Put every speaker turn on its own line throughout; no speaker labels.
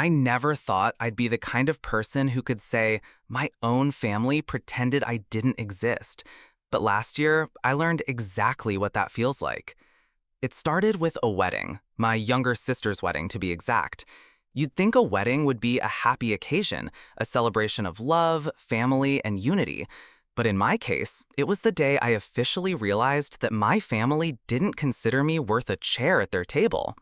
I never thought I'd be the kind of person who could say, my own family pretended I didn't exist. But last year, I learned exactly what that feels like. It started with a wedding, my younger sister's wedding to be exact. You'd think a wedding would be a happy occasion, a celebration of love, family, and unity. But in my case, it was the day I officially realized that my family didn't consider me worth a chair at their table.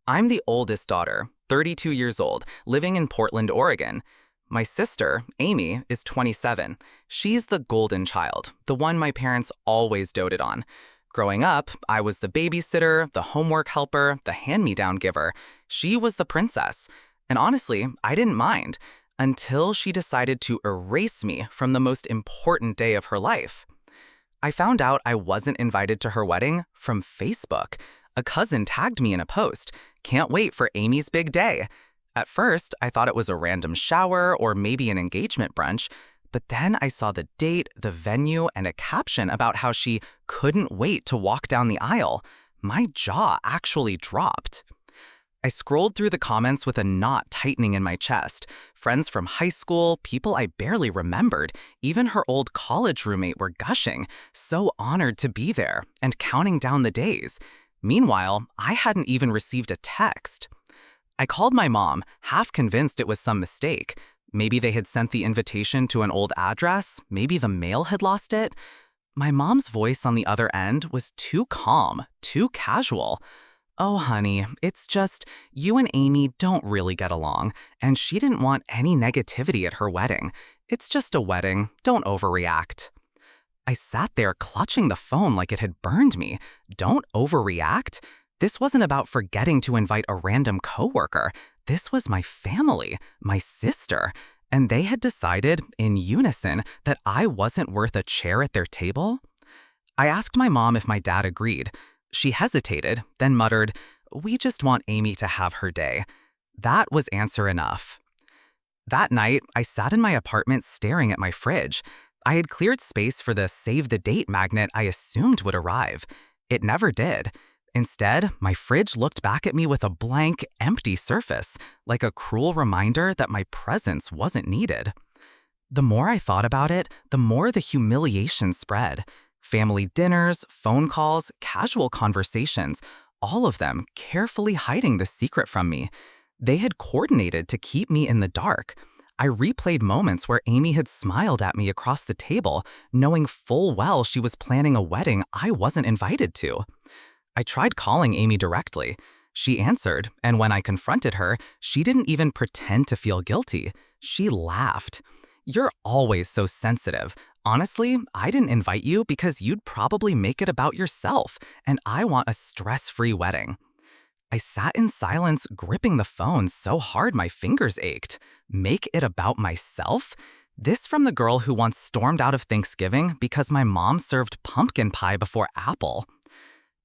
I'm the oldest daughter, 32 years old, living in Portland, Oregon. My sister, Amy, is 27. She's the golden child, the one my parents always doted on. Growing up, I was the babysitter, the homework helper, the hand-me-down giver. She was the princess. And honestly, I didn't mind, until she decided to erase me from the most important day of her life. I found out I wasn't invited to her wedding from Facebook. A cousin tagged me in a post. Can't wait for Amy's big day. At first, I thought it was a random shower or maybe an engagement brunch, but then I saw the date, the venue, and a caption about how she couldn't wait to walk down the aisle. My jaw actually dropped. I scrolled through the comments with a knot tightening in my chest. Friends from high school, people I barely remembered, even her old college roommate were gushing, so honored to be there, and counting down the days. Meanwhile, I hadn't even received a text. I called my mom, half convinced it was some mistake. Maybe they had sent the invitation to an old address, maybe the mail had lost it. My mom's voice on the other end was too calm, too casual. "Oh, honey, it's just, you and Amy don't really get along, and she didn't want any negativity at her wedding. It's just a wedding, don't overreact." I sat there clutching the phone like it had burned me. Don't overreact? This wasn't about forgetting to invite a random coworker. This was my family, my sister, and they had decided, in unison, that I wasn't worth a chair at their table? I asked my mom if my dad agreed. She hesitated, then muttered, "We just want Amy to have her day." That was answer enough. That night, I sat in my apartment staring at my fridge. I had cleared space for the save the date magnet I assumed would arrive. It never did. Instead, my fridge looked back at me with a blank, empty surface, like a cruel reminder that my presence wasn't needed. The more I thought about it, the more the humiliation spread. Family dinners, phone calls, casual conversations, all of them carefully hiding the secret from me. They had coordinated to keep me in the dark. I replayed moments where Amy had smiled at me across the table, knowing full well she was planning a wedding I wasn't invited to. I tried calling Amy directly. She answered, and when I confronted her, she didn't even pretend to feel guilty. She laughed. "You're always so sensitive. Honestly, I didn't invite you because you'd probably make it about yourself, and I want a stress-free wedding." I sat in silence, gripping the phone so hard my fingers ached. Make it about myself? This from the girl who once stormed out of Thanksgiving because my mom served pumpkin pie before apple.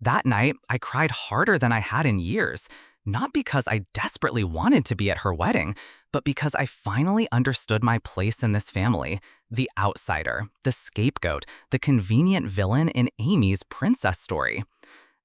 That night, I cried harder than I had in years, not because I desperately wanted to be at her wedding, but because I finally understood my place in this family, the outsider, the scapegoat, the convenient villain in Amy's princess story.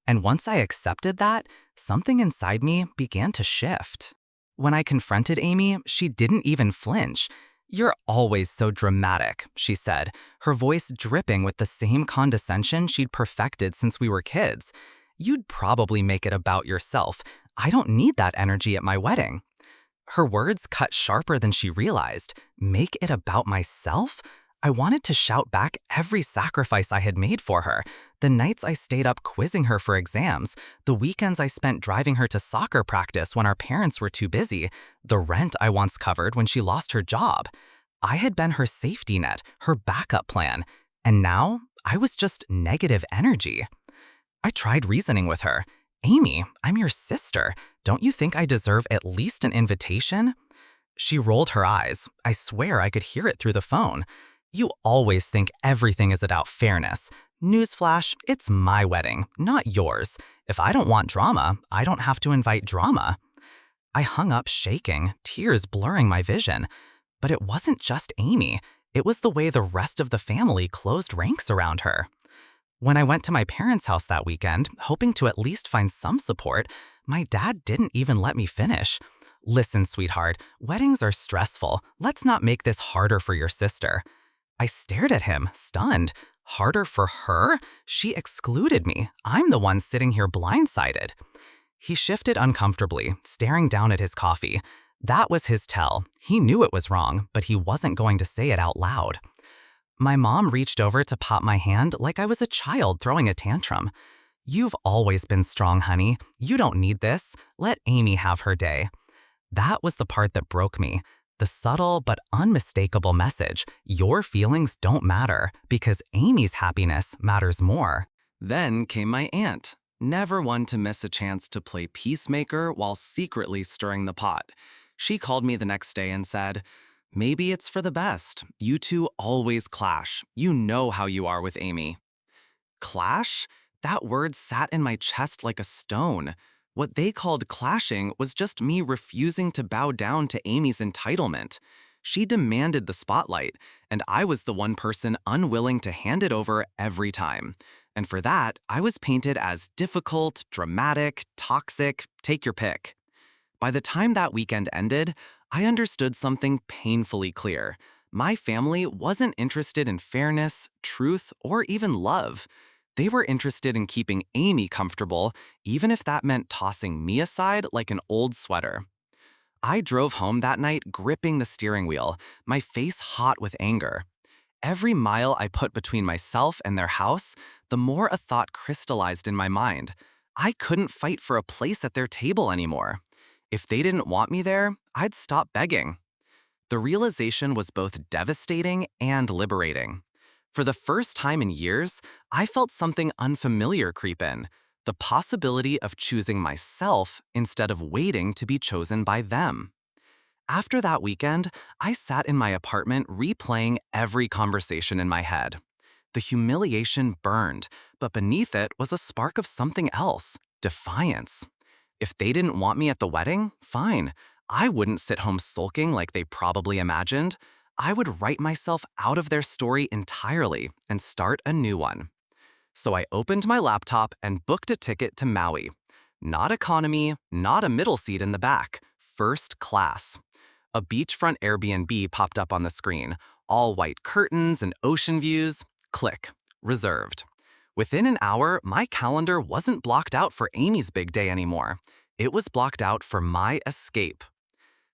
And once I accepted that, something inside me began to shift. When I confronted Amy, she didn't even flinch. "You're always so dramatic," she said, her voice dripping with the same condescension she'd perfected since we were kids. "You'd probably make it about yourself. I don't need that energy at my wedding." Her words cut sharper than she realized. Make it about myself? I wanted to shout back every sacrifice I had made for her. The nights I stayed up quizzing her for exams, the weekends I spent driving her to soccer practice when our parents were too busy, the rent I once covered when she lost her job. I had been her safety net, her backup plan, and now I was just negative energy. I tried reasoning with her. "Amy, I'm your sister. Don't you think I deserve at least an invitation?" She rolled her eyes. I swear I could hear it through the phone. "You always think everything is about fairness. Newsflash, it's my wedding, not yours. If I don't want drama, I don't have to invite drama." I hung up shaking, tears blurring my vision. But it wasn't just Amy. It was the way the rest of the family closed ranks around her. When I went to my parents' house that weekend, hoping to at least find some support, my dad didn't even let me finish. Listen, sweetheart, weddings are stressful. Let's not make this harder for your sister. I stared at him, stunned. Harder for her? She excluded me. I'm the one sitting here blindsided. He shifted uncomfortably, staring down at his coffee. That was his tell. He knew it was wrong, but he wasn't going to say it out loud. My mom reached over to pop my hand like I was a child throwing a tantrum. You've always been strong, honey. You don't need this. Let Amy have her day. That was the part that broke me. The subtle but unmistakable message, your feelings don't matter because Amy's happiness matters more. Then came my aunt, never one to miss a chance to play peacemaker while secretly stirring the pot. She called me the next day and said, "Maybe it's for the best. You two always clash. You know how you are with Amy." Clash? That word sat in my chest like a stone. What they called clashing was just me refusing to bow down to Amy's entitlement. She demanded the spotlight, and I was the one person unwilling to hand it over every time. And for that, I was painted as difficult, dramatic, toxic, take your pick. By the time that weekend ended, I understood something painfully clear. My family wasn't interested in fairness, truth, or even love. They were interested in keeping Amy comfortable, even if that meant tossing me aside like an old sweater. I drove home that night gripping the steering wheel, my face hot with anger. Every mile I put between myself and their house, the more a thought crystallized in my mind. I couldn't fight for a place at their table anymore. If they didn't want me there, I'd stop begging. The realization was both devastating and liberating. For the first time in years, I felt something unfamiliar creep in, the possibility of choosing myself instead of waiting to be chosen by them. After that weekend, I sat in my apartment replaying every conversation in my head. The humiliation burned, but beneath it was a spark of something else, defiance. If they didn't want me at the wedding, fine. I wouldn't sit home sulking like they probably imagined. I would write myself out of their story entirely and start a new one. So I opened my laptop and booked a ticket to Maui. Not economy, not a middle seat in the back, first class. A beachfront Airbnb popped up on the screen, all white curtains and ocean views. Click. Reserved. Within an hour, my calendar wasn't blocked out for Amy's big day anymore. It was blocked out for my escape.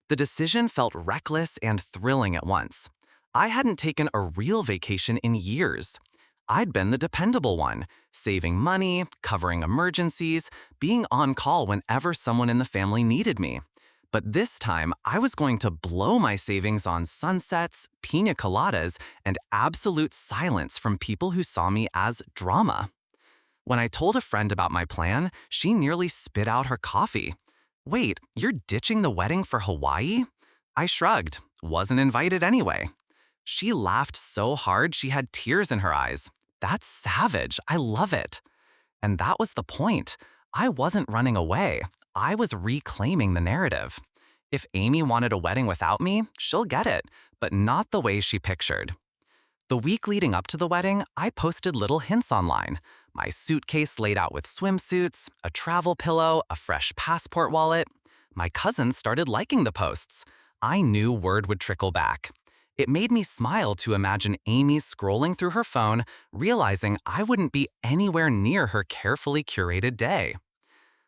The decision felt reckless and thrilling at once. I hadn't taken a real vacation in years. I'd been the dependable one, saving money, covering emergencies, being on call whenever someone in the family needed me. But this time, I was going to blow my savings on sunsets, pina coladas, and absolute silence from people who saw me as drama. When I told a friend about my plan, she nearly spit out her coffee. "Wait, you're ditching the wedding for Hawaii?" I shrugged. Wasn't invited anyway. She laughed so hard she had tears in her eyes. That's savage. I love it. And that was the point. I wasn't running away. I was reclaiming the narrative. If Amy wanted a wedding without me, she'll get it, but not the way she pictured. The week leading up to the wedding, I posted little hints online. My suitcase laid out with swimsuits, a travel pillow, a fresh passport wallet. My cousins started liking the posts. I knew word would trickle back. It made me smile to imagine Amy scrolling through her phone, realizing I wouldn't be anywhere near her carefully curated day.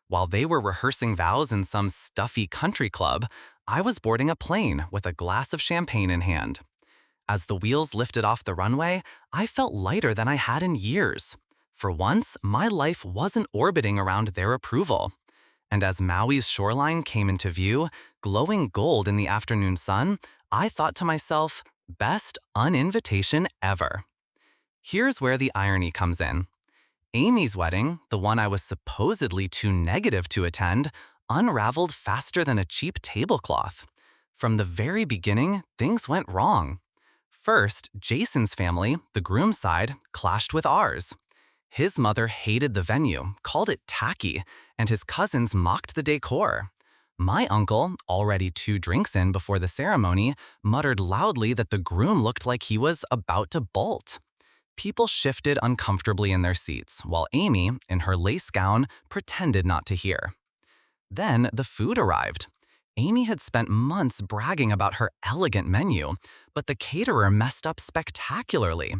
While they were rehearsing vows in some stuffy country club, I was boarding a plane with a glass of champagne in hand. As the wheels lifted off the runway, I felt lighter than I had in years. For once, my life wasn't orbiting around their approval. And as Maui's shoreline came into view, glowing gold in the afternoon sun, I thought to myself, best uninvitation ever. Here's where the irony comes in. Amy's wedding, the one I was supposedly too negative to attend, unraveled faster than a cheap tablecloth. From the very beginning, things went wrong. First, Jason's family, the groom's side, clashed with ours. His mother hated the venue, called it tacky, and his cousins mocked the decor. My uncle, already 2 drinks in before the ceremony, muttered loudly that the groom looked like he was about to bolt. People shifted uncomfortably in their seats, while Amy, in her lace gown, pretended not to hear. Then the food arrived. Amy had spent months bragging about her elegant menu, but the caterer messed up spectacularly.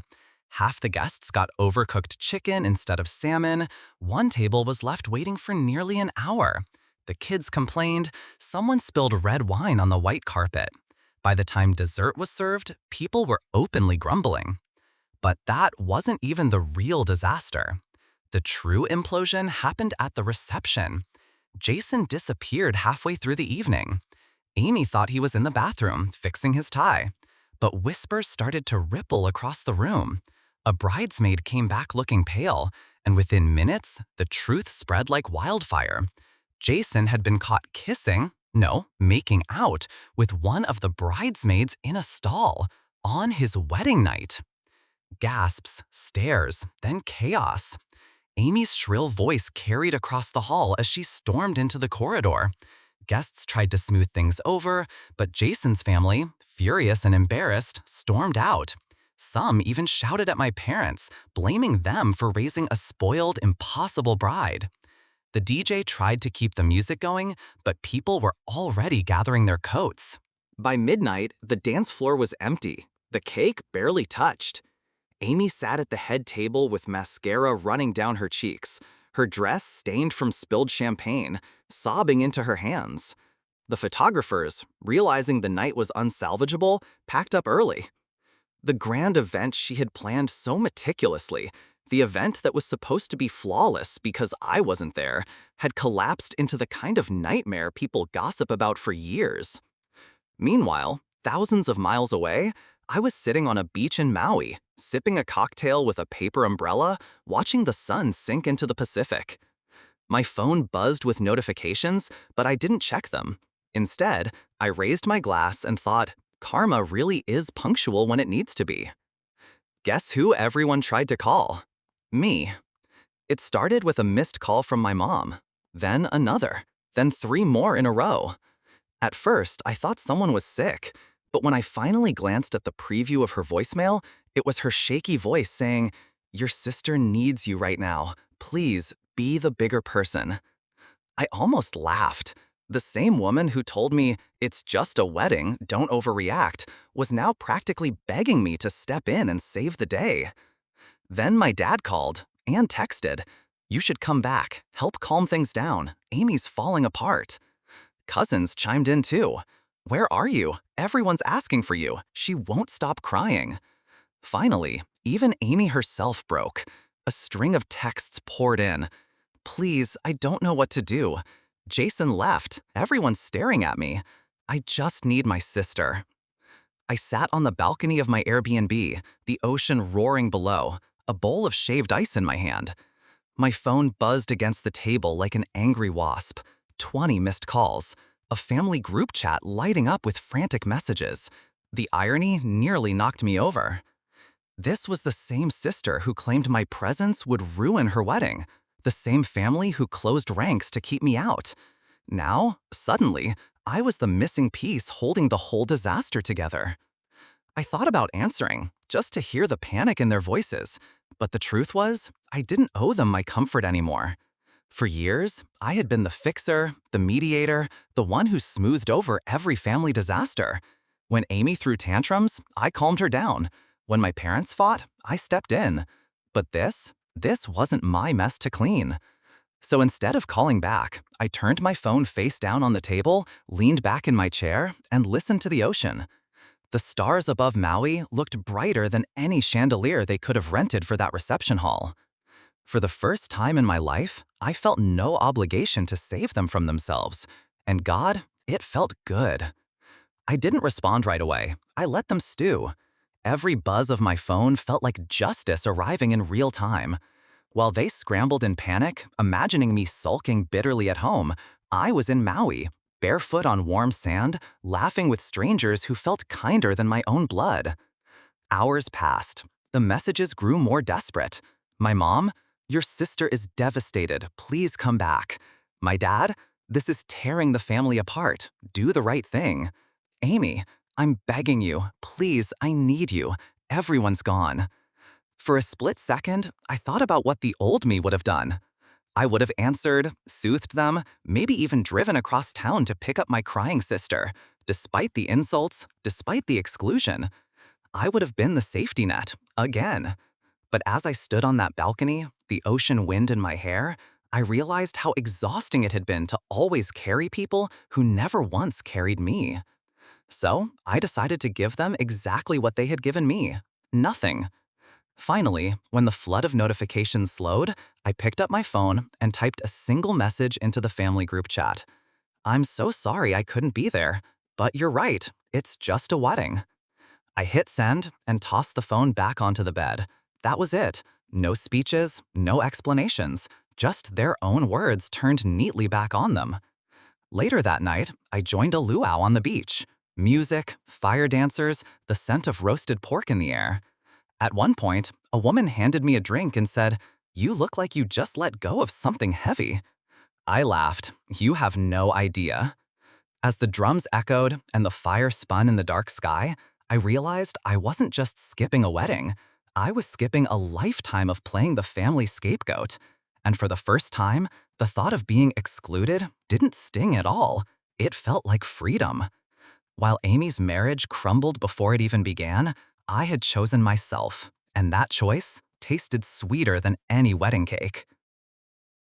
Half the guests got overcooked chicken instead of salmon. One table was left waiting for nearly an hour. The kids complained. Someone spilled red wine on the white carpet. By the time dessert was served, people were openly grumbling. But that wasn't even the real disaster. The true implosion happened at the reception. Jason disappeared halfway through the evening. Amy thought he was in the bathroom, fixing his tie. But whispers started to ripple across the room. A bridesmaid came back looking pale, and within minutes, the truth spread like wildfire. Jason had been caught making out with one of the bridesmaids in a stall on his wedding night. Gasps, stares, then chaos. Amy's shrill voice carried across the hall as she stormed into the corridor. Guests tried to smooth things over, but Jason's family, furious and embarrassed, stormed out. Some even shouted at my parents, blaming them for raising a spoiled, impossible bride. The DJ tried to keep the music going, but people were already gathering their coats. By midnight, the dance floor was empty, the cake barely touched. Amy sat at the head table with mascara running down her cheeks, her dress stained from spilled champagne, sobbing into her hands. The photographers, realizing the night was unsalvageable, packed up early. The grand event she had planned so meticulously, the event that was supposed to be flawless because I wasn't there, had collapsed into the kind of nightmare people gossip about for years. Meanwhile, thousands of miles away, I was sitting on a beach in Maui, sipping a cocktail with a paper umbrella, watching the sun sink into the Pacific. My phone buzzed with notifications, but I didn't check them. Instead, I raised my glass and thought, karma really is punctual when it needs to be. Guess who everyone tried to call? Me. It started with a missed call from my mom, then another, then 3 more in a row. At first, I thought someone was sick, but when I finally glanced at the preview of her voicemail, it was her shaky voice saying, "Your sister needs you right now. Please, be the bigger person." I almost laughed. The same woman who told me, "It's just a wedding, don't overreact," was now practically begging me to step in and save the day. Then my dad called and texted, "You should come back, help calm things down. Amy's falling apart." Cousins chimed in too. "Where are you? Everyone's asking for you. She won't stop crying." Finally, even Amy herself broke. A string of texts poured in. "Please, I don't know what to do. Jason left. Everyone's staring at me. I just need my sister." I sat on the balcony of my Airbnb, the ocean roaring below, a bowl of shaved ice in my hand. My phone buzzed against the table like an angry wasp. 20 missed calls. A family group chat lighting up with frantic messages. The irony nearly knocked me over. This was the same sister who claimed my presence would ruin her wedding. The same family who closed ranks to keep me out. Now, suddenly, I was the missing piece holding the whole disaster together. I thought about answering, just to hear the panic in their voices. But the truth was, I didn't owe them my comfort anymore. For years, I had been the fixer, the mediator, the one who smoothed over every family disaster. When Amy threw tantrums, I calmed her down. When my parents fought, I stepped in. But this wasn't my mess to clean. So instead of calling back, I turned my phone face down on the table, leaned back in my chair, and listened to the ocean. The stars above Maui looked brighter than any chandelier they could have rented for that reception hall. For the first time in my life, I felt no obligation to save them from themselves. And God, it felt good. I didn't respond right away. I let them stew. Every buzz of my phone felt like justice arriving in real time. While they scrambled in panic, imagining me sulking bitterly at home, I was in Maui, barefoot on warm sand, laughing with strangers who felt kinder than my own blood. Hours passed. The messages grew more desperate. My mom, "Your sister is devastated. Please come back." My dad, "This is tearing the family apart. Do the right thing." Amy, "I'm begging you. Please, I need you. Everyone's gone." For a split second, I thought about what the old me would have done. I would have answered, soothed them, maybe even driven across town to pick up my crying sister. Despite the insults, despite the exclusion, I would have been the safety net, again. But as I stood on that balcony, the ocean wind in my hair, I realized how exhausting it had been to always carry people who never once carried me. So I decided to give them exactly what they had given me: nothing. Finally, when the flood of notifications slowed, I picked up my phone and typed a single message into the family group chat. "I'm so sorry I couldn't be there, but you're right, it's just a wedding." I hit send and tossed the phone back onto the bed. That was it. No speeches, no explanations, just their own words turned neatly back on them. Later that night, I joined a luau on the beach. Music, fire dancers, the scent of roasted pork in the air. At one point, a woman handed me a drink and said, "You look like you just let go of something heavy." I laughed. "You have no idea." As the drums echoed and the fire spun in the dark sky, I realized I wasn't just skipping a wedding. I was skipping a lifetime of playing the family scapegoat. And for the first time, the thought of being excluded didn't sting at all. It felt like freedom. While Amy's marriage crumbled before it even began, I had chosen myself, and that choice tasted sweeter than any wedding cake.